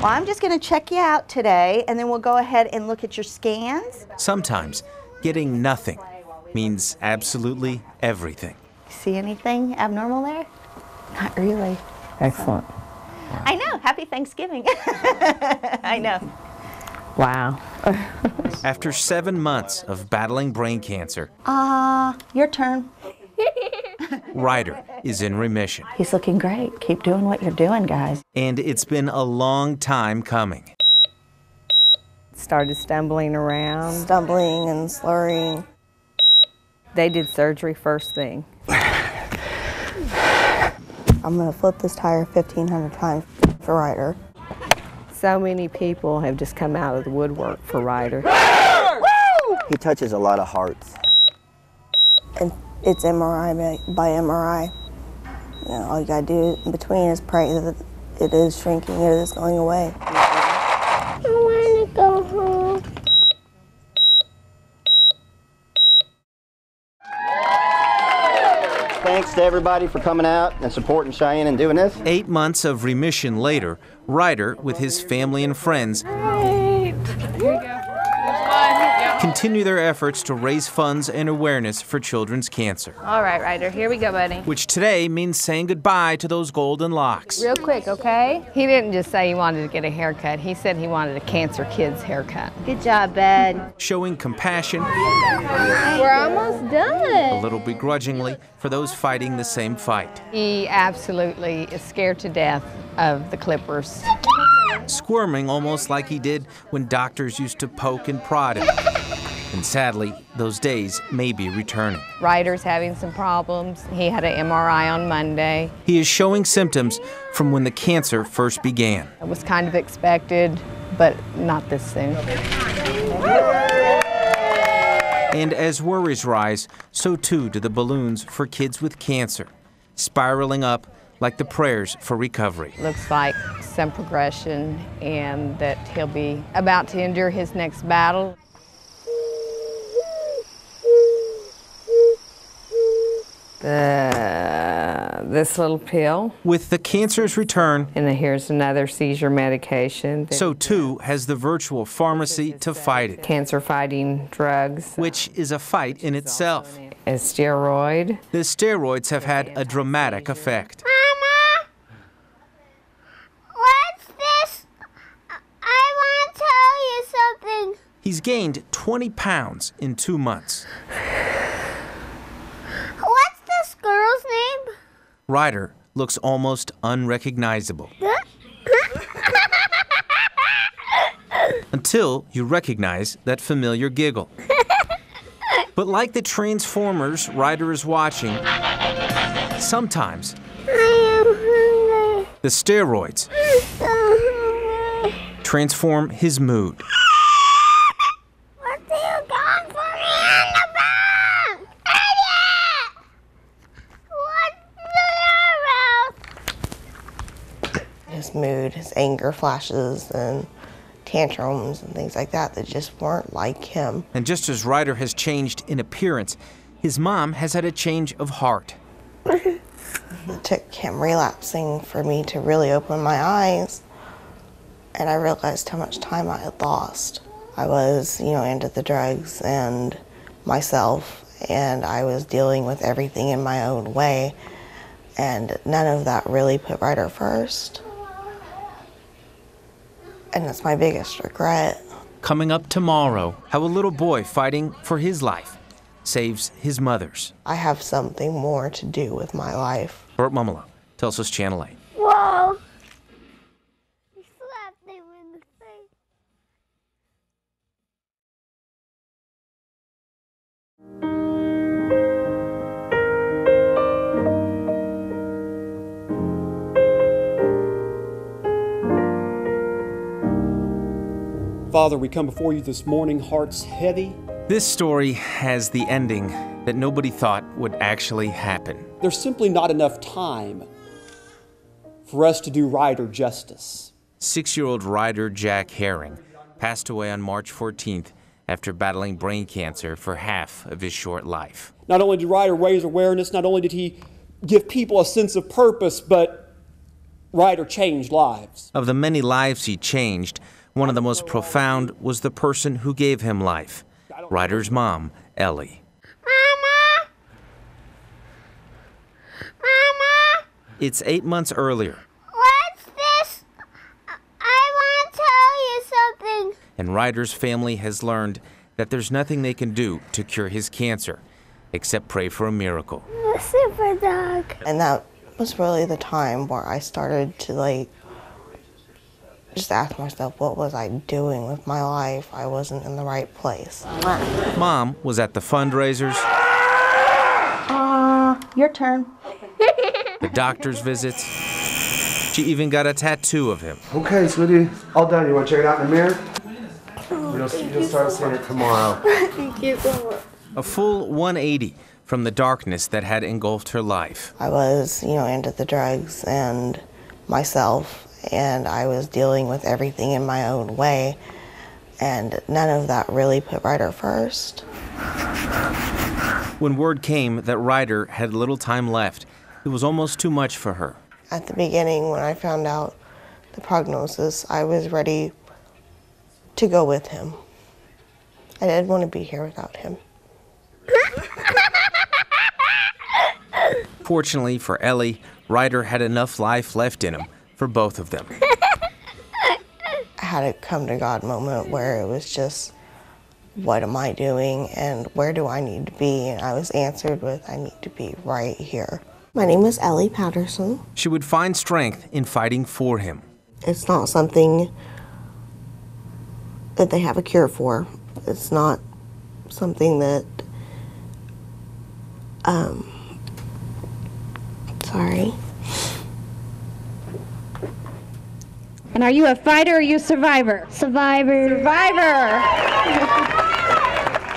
Well, I'm just going to check you out today, and then we'll go ahead and look at your scans. Sometimes getting nothing means absolutely everything. See anything abnormal there? Not really. Excellent. I know. Happy Thanksgiving. I know. Wow. After 7 months of battling brain cancer, Your turn. Ryder is in remission. He's looking great. Keep doing what you're doing, guys. And it's been a long time coming. Started stumbling around. Stumbling and slurring. They did surgery first thing. I'm gonna flip this tire 1,500 times for Ryder. So many people have just come out of the woodwork for Ryder. He touches a lot of hearts. And it's MRI by MRI. You know, all you gotta do in between is pray that it is shrinking, it is going away. I wanna go home. Thanks to everybody for coming out and supporting Cheyenne and doing this. 8 months of remission later, Ryder, with his family and friends, continue their efforts to raise funds and awareness for children's cancer. All right, Ryder, here we go, buddy. Which today means saying goodbye to those golden locks. Real quick, okay? He didn't just say he wanted to get a haircut. He said he wanted a cancer kid's haircut. Good job, bud. Showing compassion, We're almost done. a little begrudgingly, for those fighting the same fight. He absolutely is scared to death of the clippers. Squirming almost like he did when doctors used to poke and prod him. And sadly, those days may be returning. Ryder's having some problems. He had an MRI on Monday. He is showing symptoms from when the cancer first began. It was kind of expected, but not this soon. And as worries rise, so too do the balloons for kids with cancer, spiraling up like the prayers for recovery. Looks like some progression and that he'll be about to endure his next battle. This little pill. With the cancer's return, And then here's another seizure medication. so too has the virtual pharmacy to fight it, Cancer-fighting drugs. which is a fight in itself. A steroid. The steroids have had a dramatic effect. Mama, what's this? I want to tell you something. He's gained 20 pounds in 2 months. What's this girl's name? Ryder looks almost unrecognizable. Until you recognize that familiar giggle. But like the Transformers Ryder is watching, sometimes the steroids transform his mood. What are you going for me in the back? Idiot! What's the matter? His mood, his anger flashes and tantrums and things like that just weren't like him. And just as Ryder has changed in appearance, his mom has had a change of heart. It took him relapsing for me to really open my eyes, and I realized how much time I had lost. I was, into the drugs and myself, and I was dealing with everything in my own way, and none of that really put Ryder first. And that's my biggest regret. Coming up tomorrow, how a little boy fighting for his life saves his mother's. I have something more to do with my life. Burt Mumolo, Tulsa's Channel 8. Whoa! You slapped him in the face. Father, we come before you this morning, hearts heavy. This story has the ending that nobody thought would actually happen. There's simply not enough time for us to do Ryder justice. 6-year-old Ryder Jack Herring passed away on March 14th after battling brain cancer for half of his short life. Not only did Ryder raise awareness, not only did he give people a sense of purpose, but Ryder changed lives. Of the many lives he changed, one of the most profound was the person who gave him life, Ryder's mom, Ellie. Mama! Mama! It's 8 months earlier, What's this? I want to tell you something. and Ryder's family has learned that there's nothing they can do to cure his cancer, except pray for a miracle. The super dog. And that was really the time where I started to just ask myself, what was I doing with my life? I wasn't in the right place. Mom was at the fundraisers, Your turn. the doctor's visits. She even got a tattoo of him. Okay, sweetie, all done. You want to check it out in the mirror? You'll start seeing it tomorrow. Thank you so much. A full 180 from the darkness that had engulfed her life. I was, into the drugs and myself, and I was dealing with everything in my own way, and none of that really put Ryder first. When word came that Ryder had little time left, it was almost too much for her. At the beginning, when I found out the prognosis, I was ready to go with him. I didn't want to be here without him. Fortunately for Ellie, Ryder had enough life left in him for both of them. I had a come to God moment where it was just, what am I doing and where do I need to be? And I was answered with, I need to be right here. My name is Ellie Patterson. She would find strength in fighting for him. It's not something that they have a cure for. It's not something that, sorry. And are you a fighter or are you a survivor? Survivor. Survivor!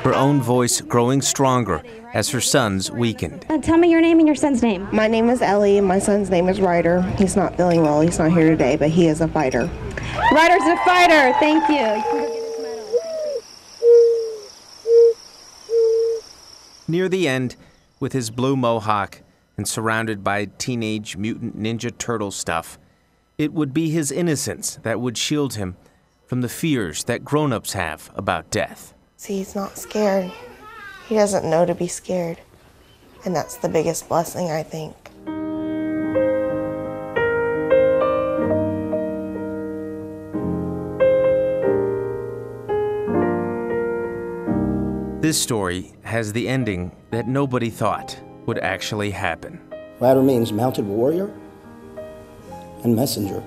Her own voice growing stronger as her sons weakened. Tell me your name and your son's name. My name is Ellie and my son's name is Ryder. He's not feeling well, he's not here today, but he is a fighter. Ryder's a fighter. Thank you. Near the end, with his blue mohawk and surrounded by teenage mutant ninja turtle stuff, it would be his innocence that would shield him from the fears that grown-ups have about death. See, he's not scared. He doesn't know to be scared. And that's the biggest blessing, I think. This story has the ending that nobody thought would actually happen. Ryder means mounted warrior and messenger.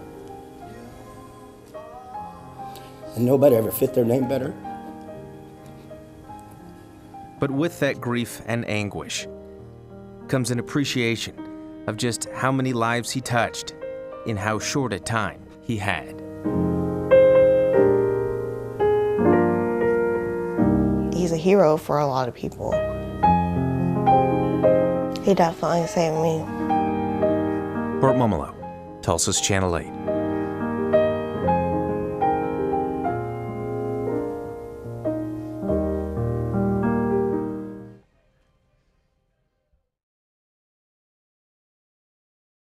And nobody ever fit their name better. But with that grief and anguish comes an appreciation of just how many lives he touched in how short a time he had. He's a hero for a lot of people. He definitely saved me. Burt Mumolo, Tulsa's Channel 8.